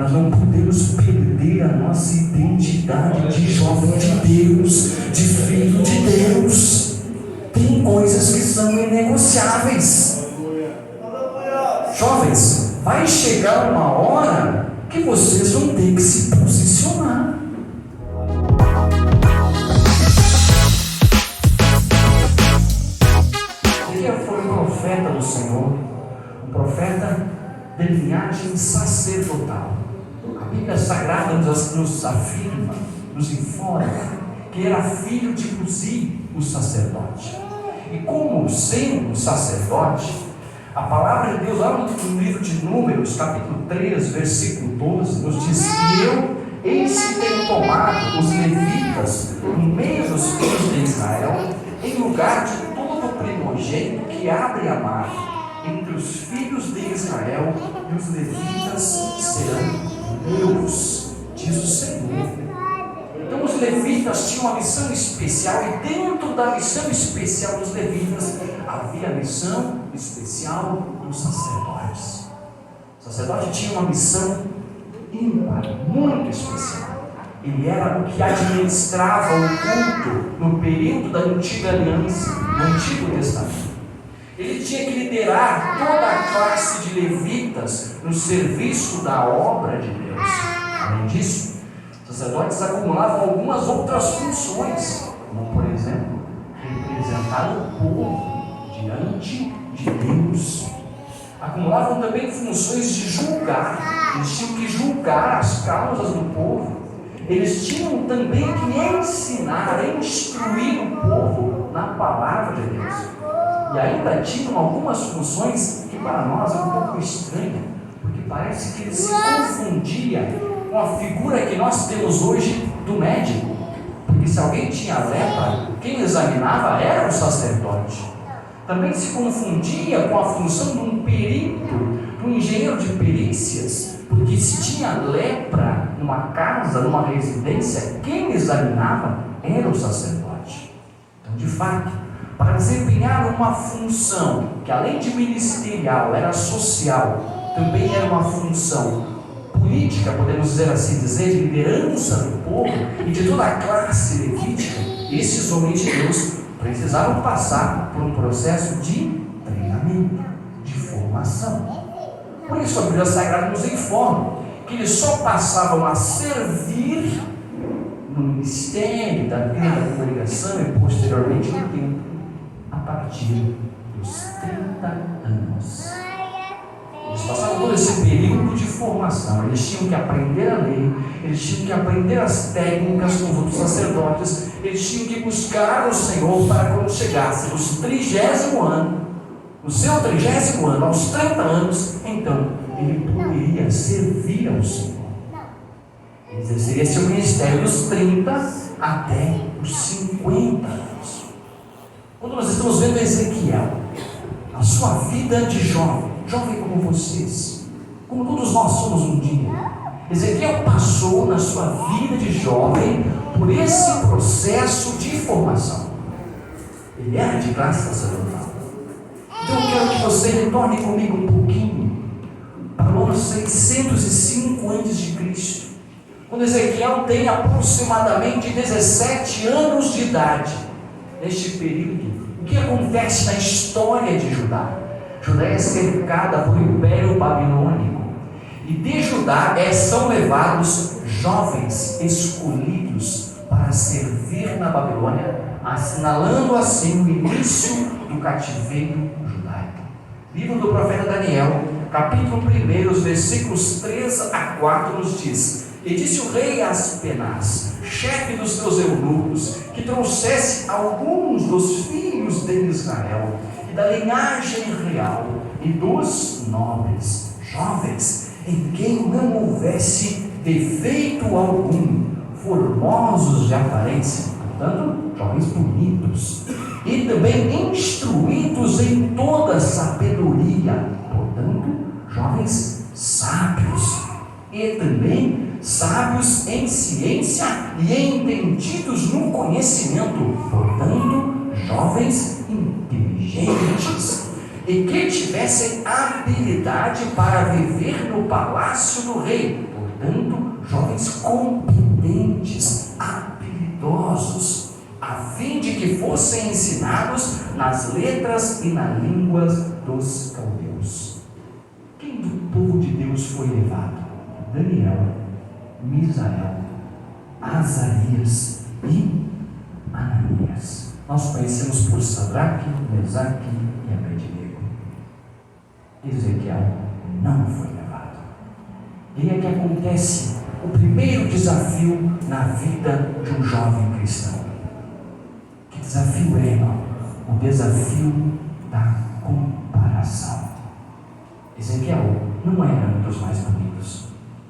nós não podemos perder a nossa identidade de jovem de Deus, de filho de Deus. Tem coisas que são inegociáveis. Jovens, vai chegar uma hora que vocês vão ter que se posicionar. Ele foi um profeta do Senhor, um profeta de linhagem sacerdotal. A Bíblia Sagrada nos afirma, nos informa que era filho de Uzi, o sacerdote. E como sendo um sacerdote, a palavra de Deus, lá no livro de Números, capítulo 3, versículo 12, nos diz que eis que tenho tomado os levitas no meio dos filhos de Israel, em lugar de todo primogênito que abre a mar. Entre os filhos de Israel, e os levitas serão meus, diz o Senhor. Então os levitas tinham uma missão especial, e dentro da missão especial dos levitas havia a missão especial dos sacerdotes. O sacerdote tinha uma missão ímpar, muito especial. Ele era o que administrava o culto no período da antiga aliança, no Antigo Testamento. Ele tinha que liderar toda a classe de levitas no serviço da obra de Deus. Além disso, os sacerdotes acumulavam algumas outras funções, como por exemplo, representar o povo diante de Deus. Acumulavam também funções de julgar. Eles tinham que julgar as causas do povo. Eles tinham também que ensinar, instruir o povo na palavra de Deus. E ainda tinham algumas funções que para nós é um pouco estranha, porque parece que ele se confundia com a figura que nós temos hoje do médico. Porque se alguém tinha lepra, quem examinava era o sacerdote. Também se confundia com a função de um perito, de um engenheiro de perícias, porque se tinha lepra numa casa, numa residência, quem examinava era o sacerdote. Então, de fato, para desempenhar uma função que além de ministerial, era social, também era uma função política, podemos dizer assim, de liderança do povo e de toda a classe levítica, esses homens de Deus precisavam passar por um processo de treinamento, de formação. Por isso a Bíblia Sagrada nos informa que eles só passavam a servir no ministério da vida da congregação e posteriormente no templo a partir dos 30 anos. Eles passavam todo esse período de formação. Eles tinham que aprender a lei, eles tinham que aprender as técnicas com os outros sacerdotes, eles tinham que buscar o Senhor para quando chegasse no 30º ano, no seu 30º ano, aos 30 anos, então ele poderia servir ao Senhor. Ele exerceria seu ministério dos 30 até os 50 anos. Quando nós estamos vendo Ezequiel, a sua vida de jovem como vocês, como todos nós somos um dia, Ezequiel passou na sua vida de jovem por esse processo de formação. Ele era de classe sacerdotal. Então eu quero que você retorne comigo um pouquinho para o ano 605 a.C., quando Ezequiel tem aproximadamente 17 anos de idade. Neste período, o que acontece na história de Judá? Judá é cercada por um império babilônico, e de Judá são levados jovens escolhidos para servir na Babilônia, assinalando assim o início do cativeiro judaico. Livro do profeta Daniel, capítulo 1, os versículos 3 a 4 nos diz: E disse o rei a Aspenaz, chefe dos seus eunucos, que trouxesse alguns dos filhos de Israel e da linhagem real e dos nobres, jovens, em quem não houvesse defeito algum, formosos de aparência, portanto, jovens bonitos, e também instruídos em toda sabedoria, portanto, jovens sábios, e também sábios em ciência e entendidos no conhecimento, portanto, jovens inteligentes, e que tivessem habilidade para viver no palácio do rei, portanto, jovens competentes, habilidosos, a fim de que fossem ensinados nas letras e na língua dos caldeus. Quem do povo de Deus foi levado? Daniel, Misael, Azarias e Ananias. Nós conhecemos por Sadraque, Mesaque e Abednego. Ezequiel não foi levado. E é que acontece o primeiro desafio na vida de um jovem cristão. Que desafio é, irmão? O desafio da comparação. Ezequiel não era um dos mais bonitos,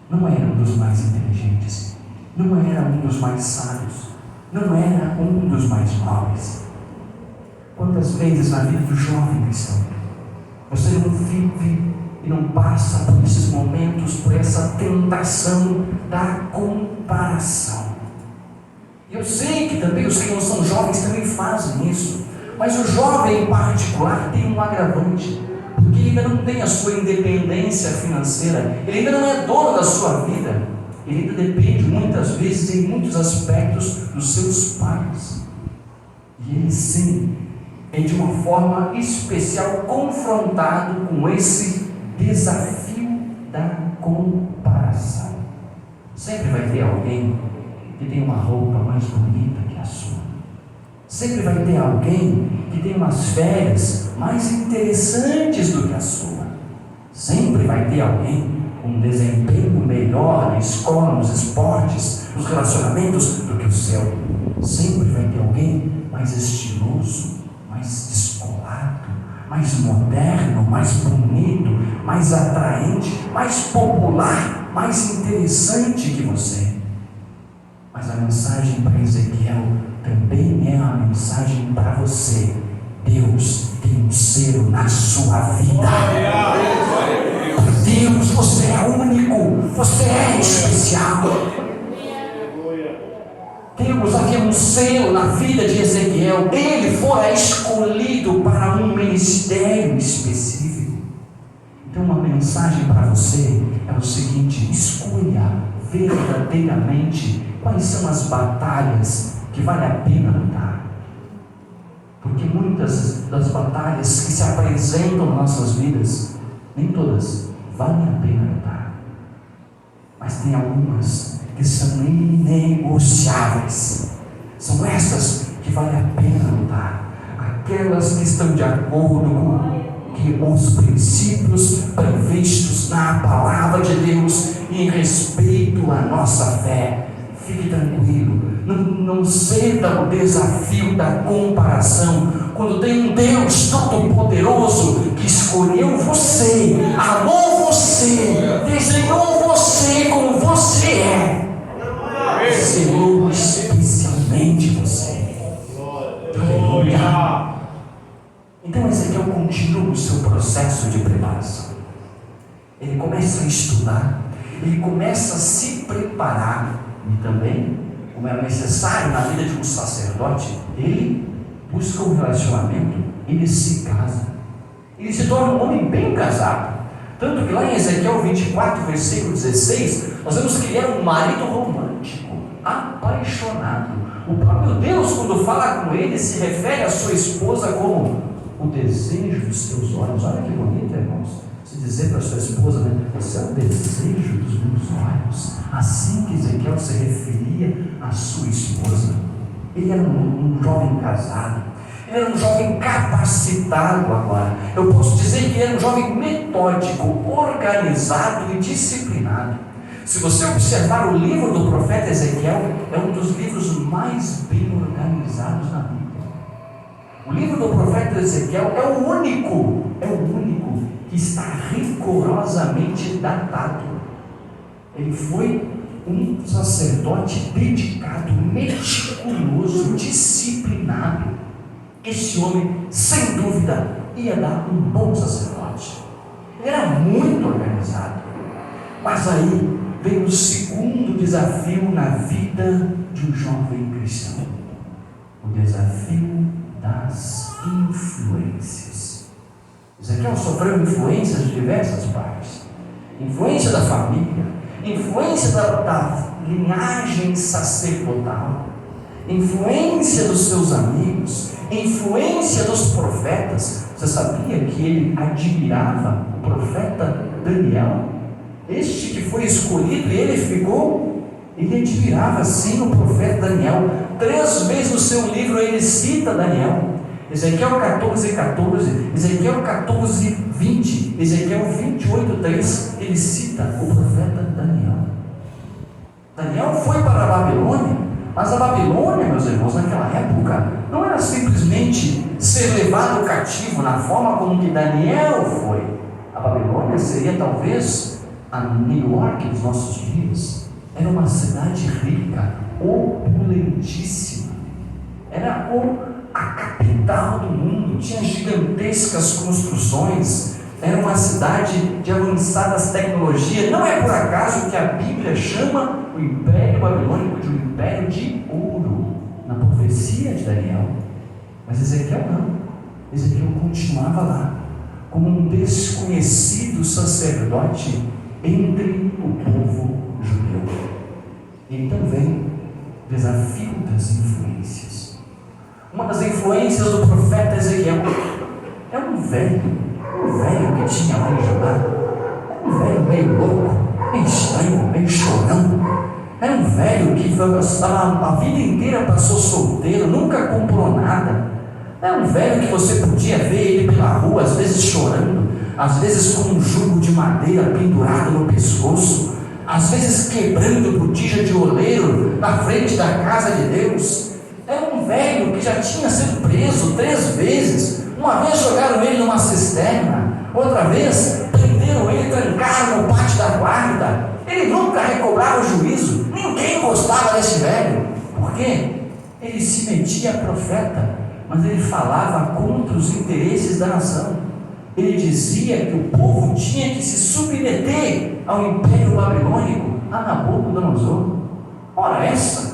não era um dos mais inteligentes, não era um dos mais sábios, não era um dos mais nobres. Quantas vezes na vida do jovem cristão você não vive e não passa por esses momentos, por essa tentação da comparação? Eu sei que também os que não são jovens também fazem isso, mas o jovem em particular tem um agravante, porque ele ainda não tem a sua independência financeira, ele ainda não é dono da sua vida, ele ainda depende muitas vezes, em muitos aspectos, dos seus pais. E ele sim é de uma forma especial confrontado com esse desafio da comparação. Sempre vai ter alguém que tem uma roupa mais bonita que a sua. Sempre vai ter alguém que tem umas férias mais interessantes do que a sua. Sempre vai ter alguém com um desempenho melhor na escola, nos esportes, nos relacionamentos do que o seu. Sempre vai ter alguém mais estiloso, mais descolado, mais moderno, mais bonito, mais atraente, mais popular, mais interessante que você. Mas a mensagem para Ezequiel também é uma mensagem para você. Deus tem um selo na sua vida. Deus, você é único, você é especial. Deus havia um selo na vida de Ezequiel. Ele foi escolhido para um ministério específico. Então, uma mensagem para você é o seguinte: escolha verdadeiramente quais são as batalhas que vale a pena lutar. Porque muitas das batalhas que se apresentam nas nossas vidas, nem todas valem a pena lutar, mas tem algumas que são inegociáveis. São essas que vale a pena lutar, aquelas que estão de acordo com os princípios previstos na palavra de Deus em respeito à nossa fé. Fique tranquilo, não ceda o desafio da comparação, quando tem um Deus todo-poderoso que escolheu você, amou você, desenhou você como você é, selou especialmente você. Aleluia. Então Ezequiel continua o seu processo de preparação. Ele começa a estudar, ele começa a se preparar. E também, como é necessário na vida de um sacerdote, ele busca um relacionamento, ele se casa, ele se torna um homem bem casado. Tanto que lá em Ezequiel 24, versículo 16, nós vemos que ele era um marido romântico, apaixonado. O próprio Deus, quando fala com ele, se refere à sua esposa como o desejo dos seus olhos. Olha que bonito, irmãos. Se dizer para sua esposa, né, você é o desejo dos meus olhos. Assim que Ezequiel se referia à sua esposa. Ele era um jovem casado, ele era um jovem capacitado agora. Eu posso dizer que ele era um jovem metódico, organizado e disciplinado. Se você observar o livro do profeta Ezequiel, é um dos livros mais bem organizados na Bíblia. O livro do profeta Ezequiel é o único que está rigorosamente datado. Ele foi um sacerdote dedicado, meticuloso, disciplinado. Esse homem, sem dúvida, ia dar um bom sacerdote. Ele era muito organizado. Mas aí vem o segundo desafio na vida de um jovem cristão: o desafio das influências. Ezequiel sofreu influências de diversas partes: influência da família, influência da linhagem sacerdotal, influência dos seus amigos, influência dos profetas. Você sabia que ele admirava o profeta Daniel? Este que foi escolhido, ele admirava sim o profeta Daniel. 3 vezes no seu livro ele cita Daniel. Ezequiel 14:14, Ezequiel 14:20, Ezequiel 28:3, ele cita o profeta Daniel. Daniel foi para a Babilônia, mas a Babilônia, meus irmãos, naquela época, não era simplesmente ser levado cativo na forma como que Daniel foi. A Babilônia seria talvez a New York dos nossos dias. Era uma cidade rica, opulentíssima. Era a capital do mundo, tinha gigantescas construções, era uma cidade de avançadas tecnologias. Não é por acaso que a Bíblia chama o Império Babilônico de um Império de ouro, na profecia de Daniel. Mas Ezequiel não. Ezequiel continuava lá, como um desconhecido sacerdote entre o povo judeu. Ele também desafio das influências. Uma das influências do profeta Ezequiel é um velho que tinha lá em Judá. Era um velho meio louco, meio estranho, meio chorão. Era um velho que a vida inteira passou solteiro, nunca comprou nada. Era um velho que você podia ver ele pela rua, às vezes chorando, às vezes com um jugo de madeira pendurado no pescoço, às vezes quebrando botija de oleiro na frente da casa de Deus. Era um velho que já tinha sido preso 3 vezes. Uma vez jogaram ele numa cisterna, outra vez prenderam ele, trancaram no pátio da guarda. Ele nunca recobrava o juízo. Ninguém gostava desse velho. Por quê? Ele se metia a profeta, mas ele falava contra os interesses da nação. Ele dizia que o povo tinha que se submeter ao Império Babilônico, a Nabucodonosor. Ora essa!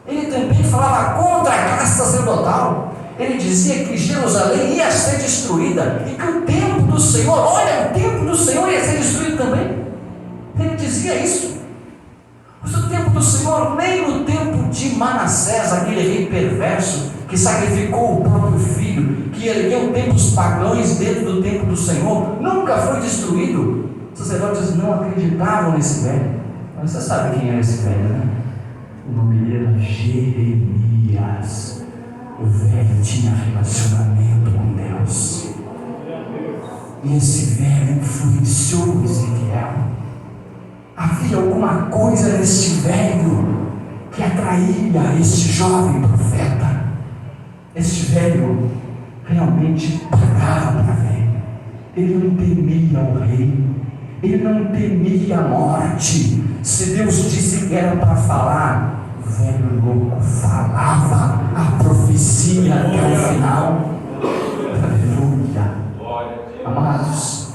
Ele também falava contra a casta sacerdotal. Ele dizia que Jerusalém ia ser destruída e que o templo do Senhor, olha, o templo do Senhor ia ser destruído também. Ele dizia isso. O templo do Senhor, nem no tempo de Manassés, aquele rei perverso que sacrificou o próprio filho, que ergueu templos pagãos dentro do templo do Senhor, nunca foi destruído. Os sacerdotes não acreditavam nesse velho. Mas você sabe quem era esse velho, né? O nome dele era Jeremias. O velho tinha relacionamento com Deus. E esse velho influenciou Ezequiel. Havia alguma coisa neste velho que atraía este jovem profeta. Este velho realmente pagava para ver. Ele não temia o rei. Ele não temia a morte. Se Deus disse que era para falar, o velho louco falava a profecia até o final. Aleluia. Amados,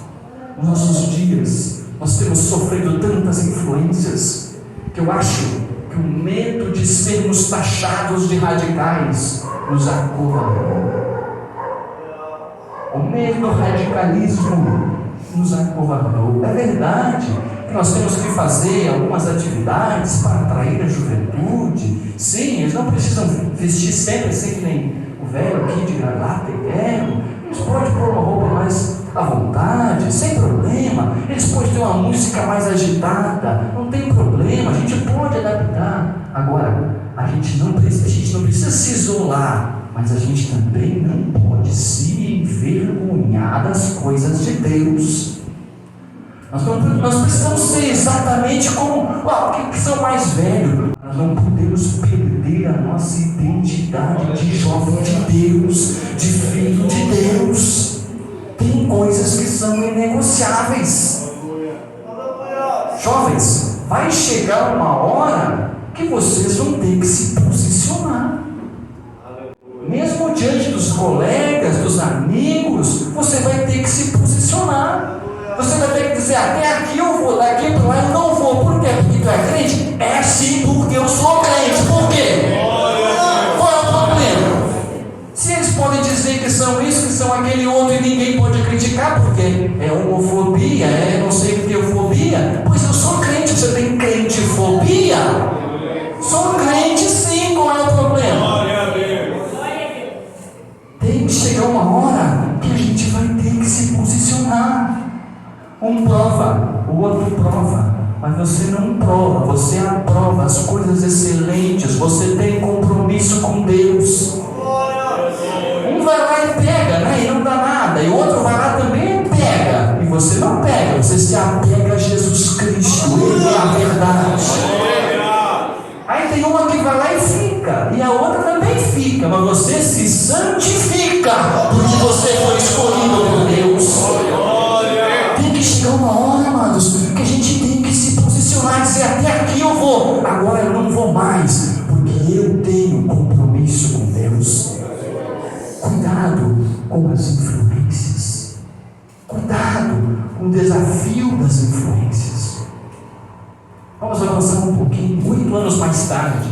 nos nossos dias nós temos sofrido tantas influências que eu acho que o medo de sermos taxados de radicais nos acovardou. O medo do radicalismo nos acovardou. É verdade que nós temos que fazer algumas atividades para atrair a juventude. Sim, eles não precisam vestir sempre assim que nem o velho aqui de gravata e terno. Eles podem pôr uma roupa mais à vontade, sem problema. Eles podem ter uma música mais agitada, não tem problema, a gente pode adaptar. Agora, a gente não precisa se isolar, mas a gente também não pode se envergonhar das coisas de Deus. Nós precisamos ser exatamente como que são mais velhos. Nós não podemos perder a nossa identidade de jovem de Deus, de filho de Deus. Tem coisas que são inegociáveis. Jovens, vai chegar uma hora que vocês vão ter que se posicionar. Mesmo diante dos colegas, dos amigos, você vai ter que se posicionar. Você vai ter que dizer, até aqui eu vou, daqui para lá eu não vou. Por quê? Porque tu é crente? É sim, porque eu sou crente. Por quê? Qual é o problema? Se eles podem dizer que são isso, que são aquele outro, e ninguém pode criticar, porque é homofobia, é não sei o que é homofobia, pois eu sou crente, você tem que não prova, você aprova as coisas excelentes, você tem compromisso com Deus. Um vai lá e pega, né, e não dá nada, e o outro vai lá também e pega, e você não pega, você se apega a Jesus Cristo, Ele é a verdade. Aí tem uma que vai lá e fica, e a outra também fica, mas você se santifica, porque você foi escolhido por Deus. Tem que chegar uma hora, amados, que a gente tem que se posicionar e dizer: até aqui eu vou, agora eu não vou mais, porque eu tenho compromisso com Deus. Cuidado com as influências, cuidado com o desafio das influências. Vamos avançar um pouquinho. 8 anos mais tarde,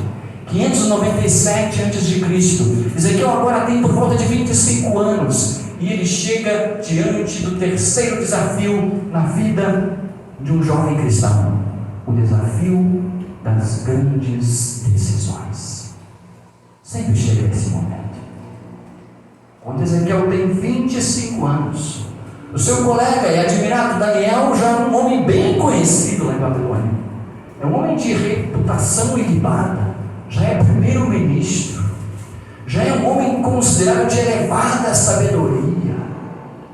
597 a.C., Ezequiel agora tem por volta de 25 anos, e ele chega diante do terceiro desafio na vida de um jovem cristão: o desafio das grandes decisões. Sempre chega esse momento. Quando Ezequiel tem 25 anos, o seu colega e admirado Daniel já é um homem bem conhecido lá em Babilônia. É um homem de reputação ilibada, já é primeiro-ministro, já é um homem considerado de elevada sabedoria.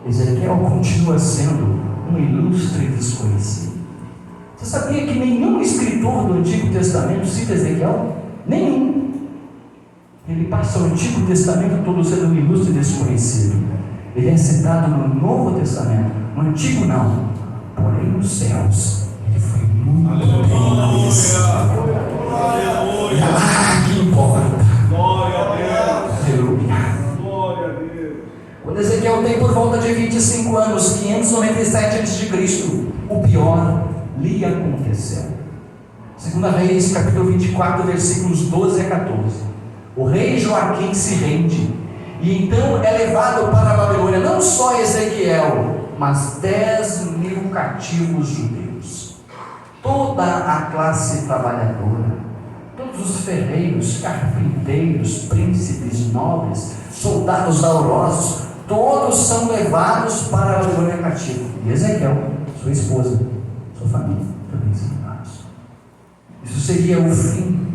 Ezequiel continua sendo um ilustre desconhecido. Você sabia que nenhum escritor do Antigo Testamento cita Ezequiel? Nenhum. Ele passa o Antigo Testamento todo sendo um ilustre desconhecido. Ele é citado no Novo Testamento. No Antigo não. Porém nos céus ele foi muito bem conhecido. É lá que importa. Glória a Deus. Aleluia. Glória a Deus. Quando Ezequiel tem por volta de 25 anos, 597 a.C., o pior lhe aconteceu. 2 Reis, capítulo 24, versículos 12 a 14. O rei Joaquim se rende, e então é levado para a Babilônia não só Ezequiel, mas 10.000 cativos judeus, toda a classe trabalhadora, todos os ferreiros, carpinteiros, príncipes, nobres, soldados valorosos, todos são levados para a Babilônia cativo. E Ezequiel, sua esposa, sua família, também são levados. Isso seria o fim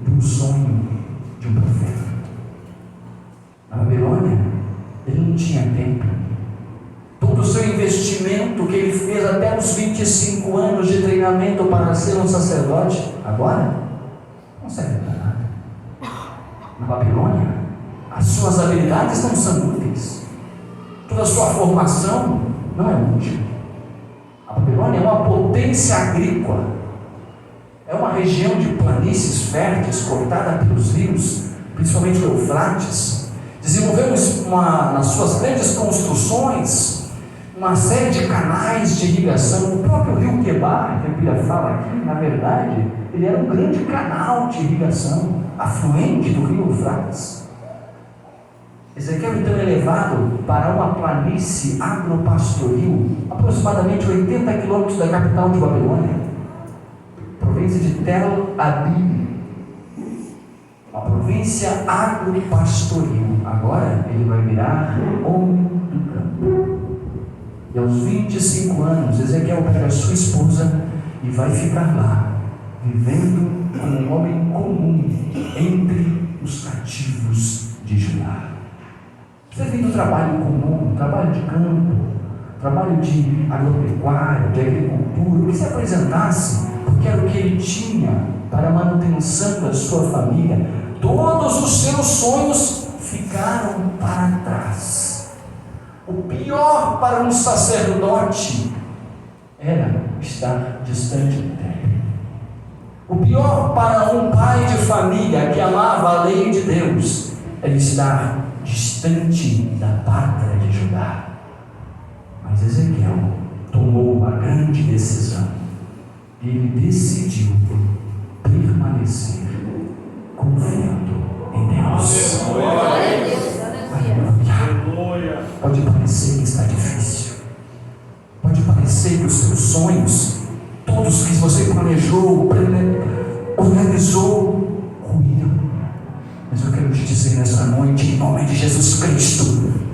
de um sonho de um profeta. Na Babilônia, ele não tinha templo. Todo o seu investimento que ele fez até os 25 anos de treinamento para ser um sacerdote, agora não serve para nada. Na Babilônia, as suas habilidades não são úteis, toda a sua formação não é útil. A Babilônia é uma potência agrícola, é uma região de planícies férteis, cortada pelos rios, principalmente o Eufrates. Desenvolveu nas suas grandes construções uma série de canais de irrigação. O próprio rio Quebar, que a Bíblia fala aqui, na verdade, ele era um grande canal de irrigação, afluente do rio Eufrates. Ezequiel então é levado para uma planície agropastoril, aproximadamente 80 quilômetros da capital de Babilônia, província de Tel Abib, uma província agropastoril. Agora ele vai virar homem do campo. E aos 25 anos, Ezequiel pega sua esposa e vai ficar lá, vivendo como um homem comum entre os cativos de Judá. Você vem do trabalho comum, trabalho de campo, trabalho de agropecuária, de agricultura, que se apresentasse, porque era o que ele tinha para a manutenção da sua família. Todos os seus sonhos ficaram para trás. O pior para um sacerdote era estar distante do templo. O pior para um pai de família que amava a lei de Deus era estar distante da pátria de Judá. Mas Ezequiel tomou uma grande decisão. Ele decidiu permanecer confiando em Deus. Aleluia. Pode parecer que está difícil, pode parecer que os seus sonhos, todos que você planejou, organizou, ruíram. Mas eu quero te dizer nessa noite, em nome de Jesus Cristo,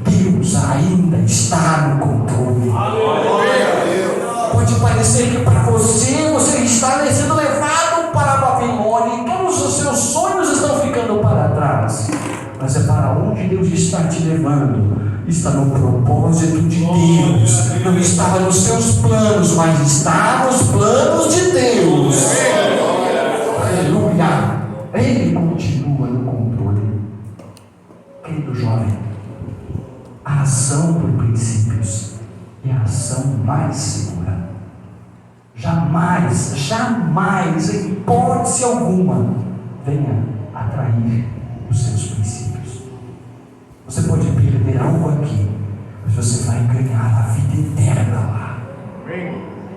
Deus ainda está no controle. Pode parecer que para você está descendo está no propósito de Deus. Não estava nos seus planos, mas está nos planos de Deus. Aleluia! Ele continua no controle. Querido jovem, a ação por princípios é a ação mais segura. Jamais, em hipótese alguma, venha atrair os seus princípios. Você pode perder algo aqui, mas você vai ganhar a vida eterna lá.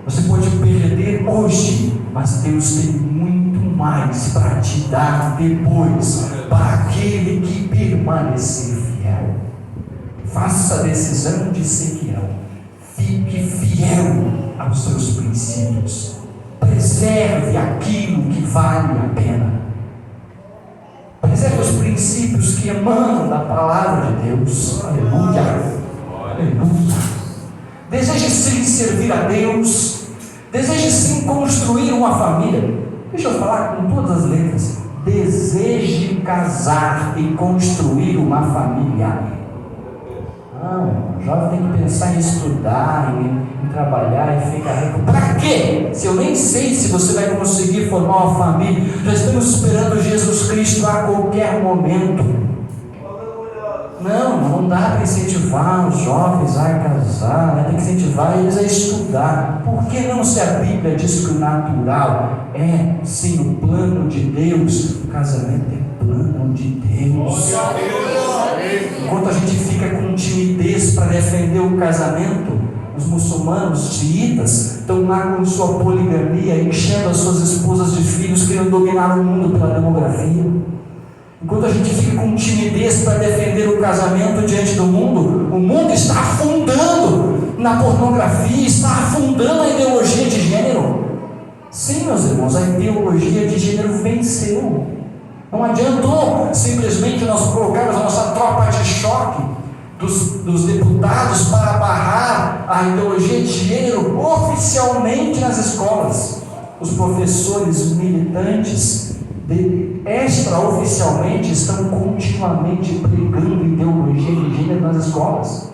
Você pode perder hoje, mas Deus tem muito mais para te dar depois, para aquele que permanecer fiel. Faça a decisão de ser fiel. Fique fiel aos seus princípios. Preserve aquilo que vale a pena. Preserve os princípios que emanam da palavra de Deus. Aleluia. Aleluia. Deseje sim servir a Deus. Deseje sim construir uma família. Deixa eu falar com todas as letras. Deseje casar e construir uma família. Não, o jovem tem que pensar em estudar, em trabalhar e ficar rico. Para quê? Se eu nem sei se você vai conseguir formar uma família. Já estamos esperando Jesus Cristo a qualquer momento. Não dá para incentivar os jovens a casar, né? Tem que incentivar eles a estudar. Por que não, se a Bíblia diz que o natural é sim o plano de Deus? O casamento é plano de Deus. Enquanto a gente fica com timidez para defender o casamento, os muçulmanos xiitas estão lá com sua poligamia, enchendo as suas esposas de filhos, querendo dominar o mundo pela demografia. Enquanto a gente fica com timidez para defender o casamento diante do mundo, o mundo está afundando na pornografia, está afundando a ideologia de gênero. Sim, meus irmãos, a ideologia de gênero venceu. Não adiantou simplesmente nós colocarmos a nossa tropa de choque dos deputados para barrar a ideologia de gênero oficialmente nas escolas. Os professores militantes extraoficialmente estão continuamente pregando ideologia de gênero nas escolas.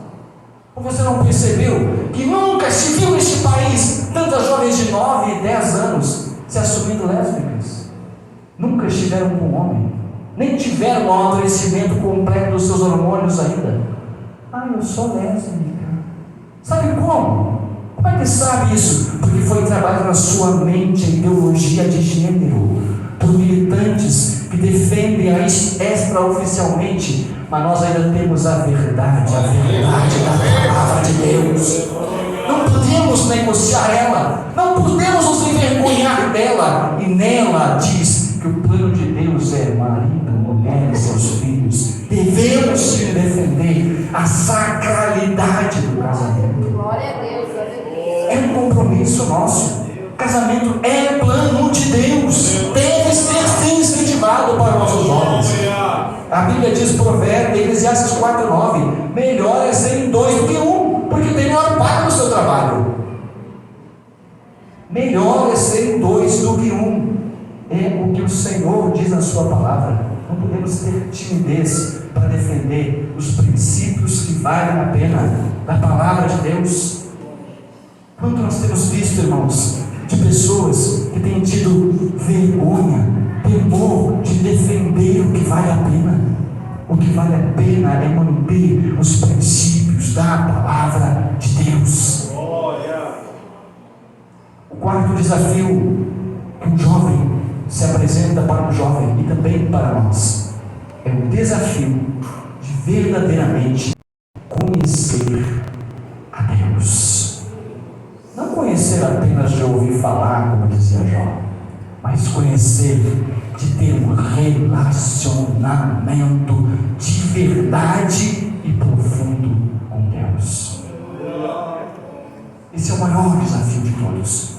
Ou você não percebeu que nunca se viu neste país tantas jovens de 9 e 10 anos se assumindo lésbicas? Nunca estiveram com homem, nem tiveram o amadurecimento completo dos seus hormônios ainda. Eu sou lésbica. Sabe como? Como é que sabe isso? Porque foi trabalhado na sua mente a ideologia de gênero por militantes que defendem a extraoficialmente, mas nós ainda temos a verdade da palavra de Deus. Não podemos negociar ela, não podemos nos envergonhar dela, e nela diz que o plano de Deus é marido, mulher e seus filhos. Devemos sim defender a sacralidade do casamento. Glória a Deus. É um compromisso nosso. Casamento é plano de Deus, deve ser sim incentivado para nossos jovens. A Bíblia diz, Provérbios, Eclesiastes 4:9, melhor é serem 2 do que 1, porque tem maior paga no seu trabalho. Melhor é serem 2 do que 1, é o que o Senhor diz na sua palavra. Não podemos ter timidez para defender os princípios que valem a pena da palavra de Deus. Quanto nós temos visto, irmãos, de pessoas que têm tido vergonha, temor de defender o que vale a pena. O que vale a pena é manter os princípios da palavra de Deus. O quarto desafio que um jovem se apresenta para um jovem e também para nós é o desafio de verdadeiramente conhecer a Deus. Não conhecer apenas de ouvir falar, como dizia Jó, mas conhecer, de ter um relacionamento de verdade e profundo com Deus. Esse é o maior desafio de todos.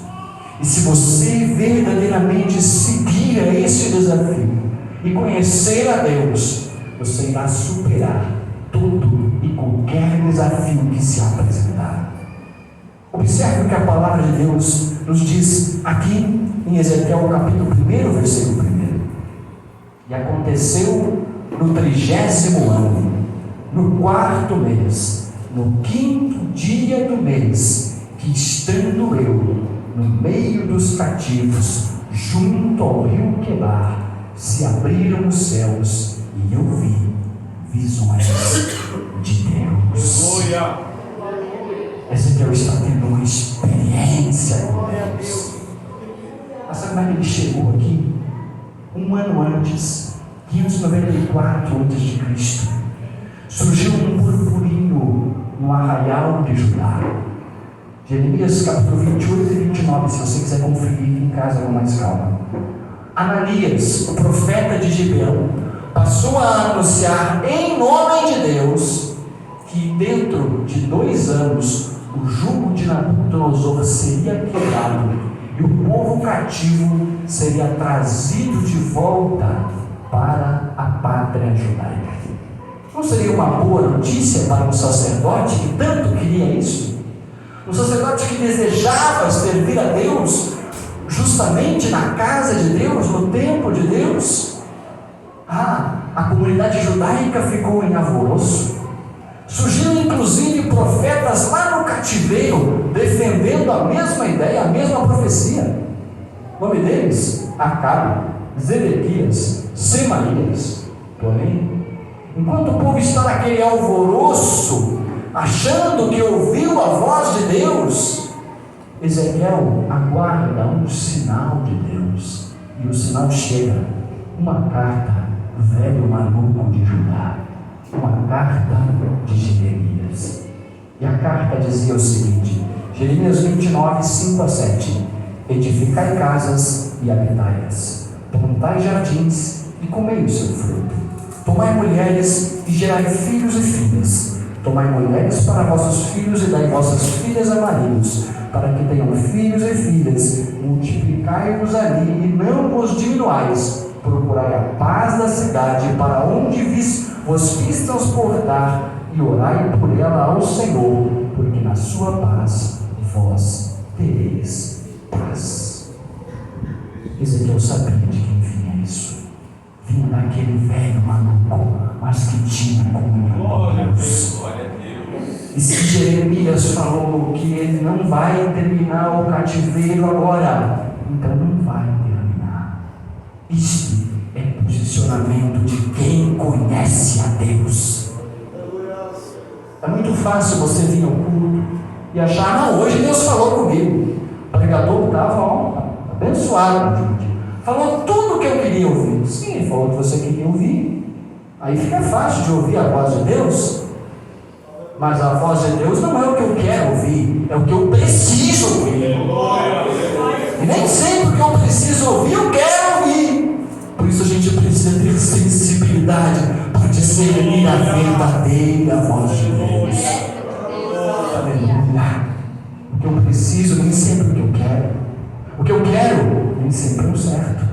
E se você verdadeiramente seguir a esse desafio e conhecer a Deus, você irá superar todo e qualquer desafio que se apresentar. Observe o que a palavra de Deus nos diz aqui em Ezequiel capítulo 1, versículo 1. E aconteceu no 30º ano, no 4º mês, no 5º dia do mês, que estando eu no meio dos cativos, junto ao rio Quebar, se abriram os céus e eu vi visões de Deus. Ezequiel está tendo uma experiência com Deus. Mas sabe como é que ele chegou aqui? Um ano antes, 594 a.C., surgiu um burburinho no arraial de Judá. Jeremias capítulo 28 e 29, se você quiser conferir em casa com mais calma. Ananias, o profeta de Gibeão, passou a anunciar em nome de Deus que dentro de 2 anos o jugo de Nabucodonosor seria quebrado e o povo cativo seria trazido de volta para a pátria judaica. Não seria uma boa notícia para um sacerdote que tanto queria isso? Um sacerdote que desejava servir a Deus justamente na casa de Deus, no templo de Deus. A comunidade judaica ficou em alvoroço. Surgiram inclusive profetas lá no cativeiro defendendo a mesma ideia, a mesma profecia. O nome deles: Acabe, Zedequias, Semaias. Porém, enquanto o povo está naquele alvoroço, achando que ouviu a voz de Deus, Ezequiel aguarda um sinal de Deus. E o sinal chega: uma carta do velho maluco de Judá, uma carta de Jeremias. E a carta dizia o seguinte: Jeremias 29, 5 a 7: edificai casas e habitai-as, plantai jardins e comei o seu fruto, tomai mulheres e gerai filhos e filhas, tomai mulheres para vossos filhos e dai vossas filhas a maridos, para que tenham filhos e filhas, multiplicai-vos ali e não vos diminuais, procurai a paz da cidade para onde vos quis transportar, e orai por ela ao Senhor, porque na sua paz vós tereis paz. Ezequiel sabia de quem vinha isso. Vinha daquele velho maluco, mas que tinha comunhão com Deus. E se Jeremias falou que ele não vai terminar o cativeiro agora, então não vai terminar. Isto é posicionamento de quem conhece a Deus. É muito fácil você vir ao culto e achar: não, hoje Deus falou comigo. O pregador estava abençoado, falou tudo o que eu queria ouvir. Sim, ele falou que você queria ouvir. Aí fica fácil de ouvir a voz de Deus. Mas a voz de Deus não é o que eu quero ouvir, é o que eu preciso ouvir. E nem sempre o que eu preciso ouvir, eu quero ouvir. Por isso a gente precisa ter sensibilidade para discernir a verdadeira voz de Deus. Aleluia. O que eu preciso nem sempre é o que eu quero. O que eu quero nem sempre é o certo.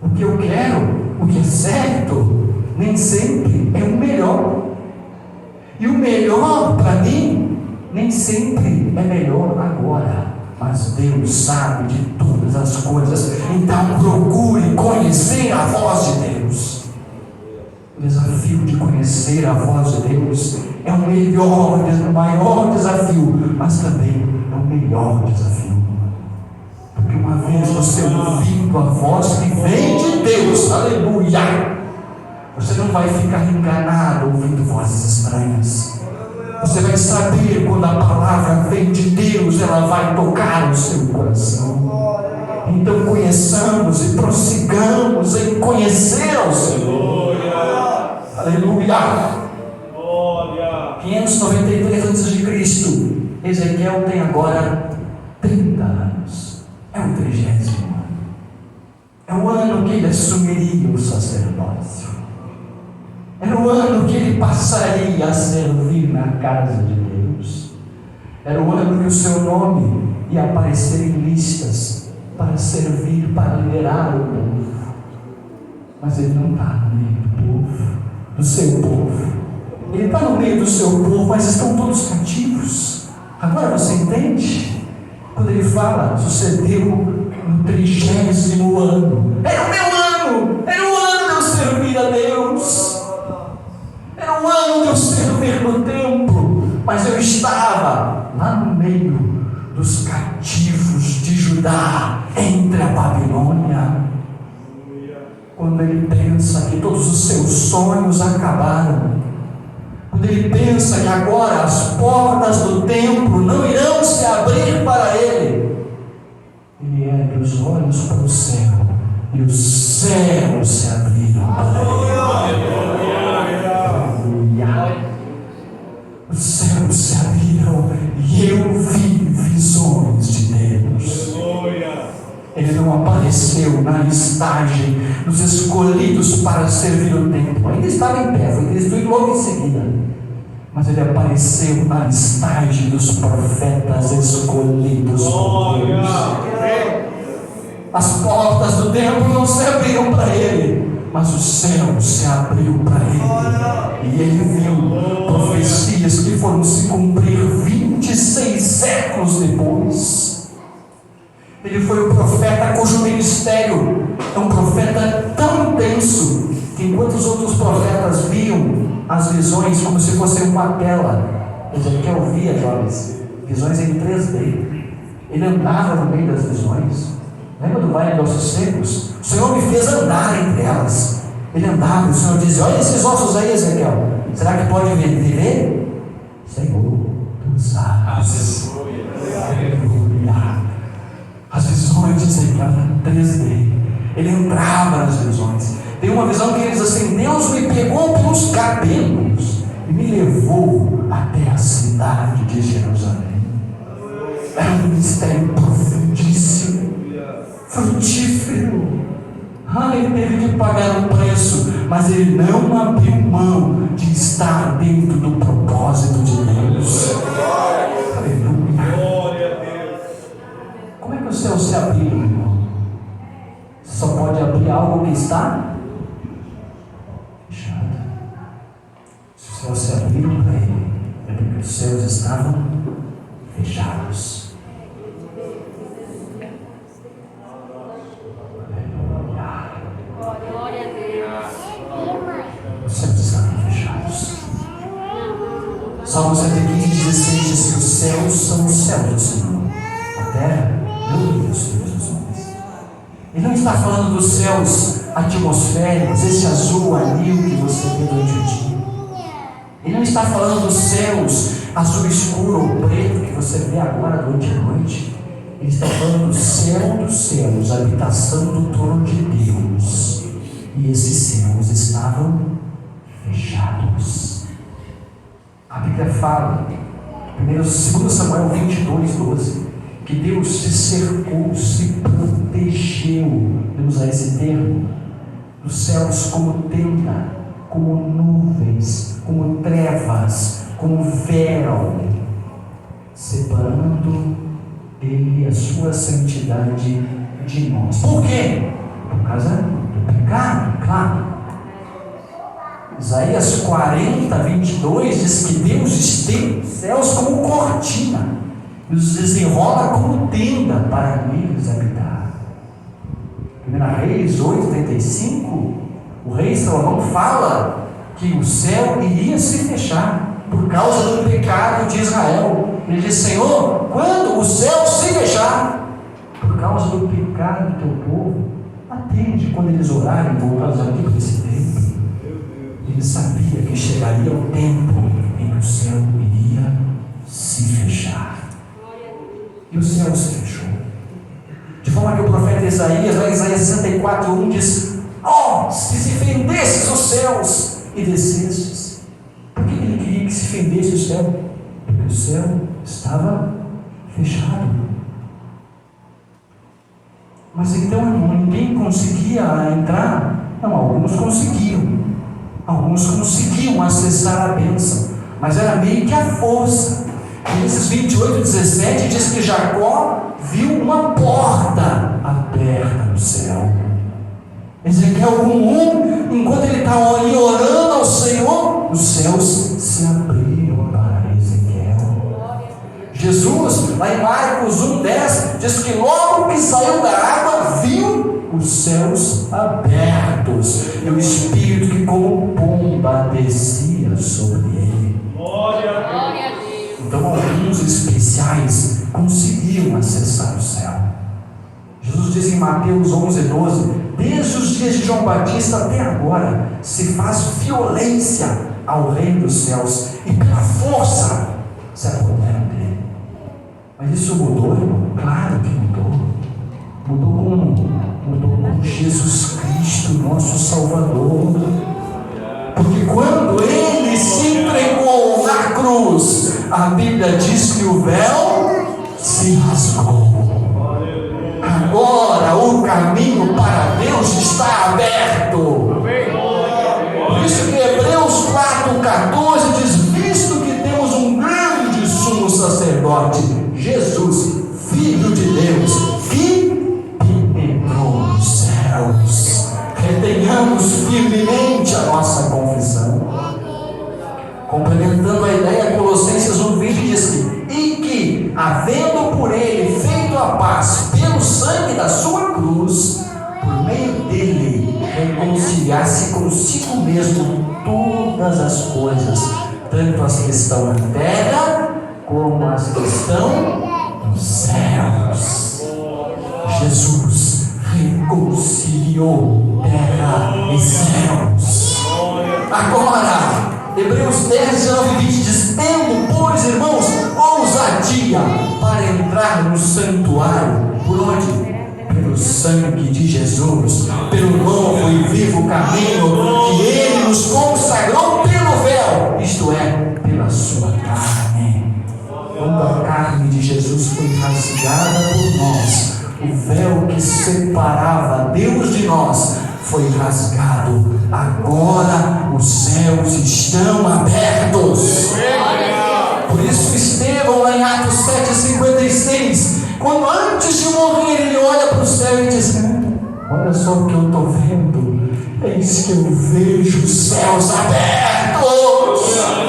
O que eu quero, o que é certo, nem sempre é o melhor. E o melhor para mim nem sempre é melhor agora. Mas Deus sabe de todas as coisas. Então procure conhecer a voz de Deus. O desafio de conhecer a voz de Deus é o maior desafio, mas também é o melhor desafio. Porque uma vez você ouvindo a voz que vem de Deus, aleluia, você não vai ficar enganado ouvindo vozes estranhas. Você vai saber quando a palavra vem de Deus, ela vai tocar o seu coração. Então conheçamos e prossigamos em conhecer ao Senhor. Aleluia. 593 a.C., Ezequiel tem agora 30 anos. É o 30º ano. É o ano que ele assumiria o sacerdócio. Era o ano que ele passaria a servir na casa de Deus. Era o ano que o seu nome ia aparecer em listas para servir, para liderar o povo. Mas ele não está no meio do povo, do seu povo. Ele está no meio do seu povo, mas estão todos cativos. Agora você entende? Quando ele fala, sucedeu no 30º ano. Era o meu ano! Era o ano de eu servir a Deus! Era o um ano de eu servir no templo, mas eu estava lá no meio dos cativos de Judá, entre a Babilônia. Quando ele pensa que todos os seus sonhos acabaram, quando ele pensa que agora as portas do templo não irão se abrir para ele, ele ergue os olhos para o céu, e os céus se abriram para ele. Os céus se abriram e eu vi visões de Deus. Ele não apareceu na listagem dos escolhidos para servir o templo. Ainda estava em pé, foi destruído logo em seguida. Mas ele apareceu na listagem dos profetas escolhidos por Deus. As portas do templo não se abriram para ele, mas o céu se abriu para ele. E ele viu profecias que foram se cumprir 26 séculos depois. Ele foi o profeta cujo ministério é um profeta tão intenso que enquanto os outros profetas viam as visões como se fossem uma tela, Ezequiel via, jovens, visões em 3D. Ele andava no meio das visões. Lembra do vale de ossos secos? O Senhor me fez andar entre elas. Ele andava e o Senhor dizia: olha esses ossos aí, Ezequiel, será que pode viver? Senhor, tu sabes. Aleluia. As visões de Ezequiel eram 3D. Ele entrava nas visões. Tem uma visão que ele diz assim: Deus me pegou pelos cabelos e me levou até a cidade de Jerusalém. Era um ministério profundíssimo, frutífero. Ele teve que pagar um preço, mas ele não abriu mão de estar dentro do propósito de Deus. Aleluia. Como é que o céu se abriu, irmão? Você só pode abrir algo que está fechado. Se o céu se abriu para ele, é porque os céus estavam fechados. Glória a Deus. Os céus estavam fechados. Salmo 115:16 diz que os céus são os céus do Senhor, a terra não os filhos dos homens. Ele não está falando dos céus atmosféricos, esse azul anil que você vê durante o dia. Ele não está falando dos céus azul escuro ou preto que você vê agora durante a noite. Ele está falando do céu dos céus, a habitação do trono de Deus. E esses céus estavam fechados. A Bíblia fala, 2 Samuel 22:12, que Deus se cercou, se protegeu, vamos usar esse termo, dos céus como tenda, como nuvens, como trevas, como véu, separando Ele e a sua santidade de nós. Por quê? Por causa do pecado, claro. Isaías 40:22 diz que Deus estende os céus como cortina e os desenrola como tenda para neles habitar. 1 Reis 8:35, o rei Salomão fala que o céu iria se fechar por causa do pecado de Israel. Ele diz: Senhor, quando o céu se fechar por causa do pecado do teu povo, atende quando eles orarem voltados aqui para esse tempo. Ele sabia que chegaria o tempo em que o céu iria se fechar. E o céu se fechou. De forma que o profeta Isaías, lá em Isaías 64:1 diz: se fendesses os céus e descesses. Por que ele queria que se fendesse o céu? Porque o céu estava fechado. Mas então, ninguém conseguia entrar? Não, alguns conseguiam. Alguns conseguiam acessar a bênção, mas era meio que a força. Gênesis 28:17 diz que Jacó viu uma porta aberta no céu. Ezequiel 1:1, enquanto ele está ali orando ao Senhor, os céus se abriram para Ezequiel. Jesus, lá em Marcos 1:10, diz que logo que saiu da água, viu os céus abertos e o Espírito que como pomba descia sobre ele. Glória a Deus. Então alguns especiais conseguiam acessar o céu. Jesus diz em Mateus 11:12: desde os dias de João Batista até agora se faz violência ao reino dos céus e pela força se apoderam dele. Mas isso mudou, irmão? Claro que mudou. Mudou como? Mudou com Jesus Cristo, nosso Salvador. Porque quando ele se entregou na cruz, a Bíblia diz que o véu se rasgou. Agora o caminho para Deus está aberto. Por isso que Hebreus 4,14 diz: visto que temos um grande sumo sacerdote, Jesus, Filho de Deus, que penetrou nos céus, retenhamos firmemente a nossa confissão. Complementando a ideia, Colossenses 1,20 diz que: e que, havendo por ele feito a paz pelo sangue da sua cruz, por meio dele reconciliasse consigo mesmo todas as coisas, tanto as que estão na terra como as que estão nos céus. Jesus reconciliou terra e céus. Agora, Hebreus 10:19 diz: tendo, pois, irmãos, ousadia para entrar no santuário. Por onde? Pelo sangue de Jesus, pelo novo e vivo caminho que ele nos consagrou pelo véu, isto é, pela sua carne. Quando a carne de Jesus foi rasgada por nós, o véu que separava Deus de nós foi rasgado. Agora os céus estão abertos. Por isso Estevão, lá em Atos 7,56, quando antes de morrer ele olha para o céu e diz: olha só o que eu estou vendo, eis que eu vejo os céus abertos.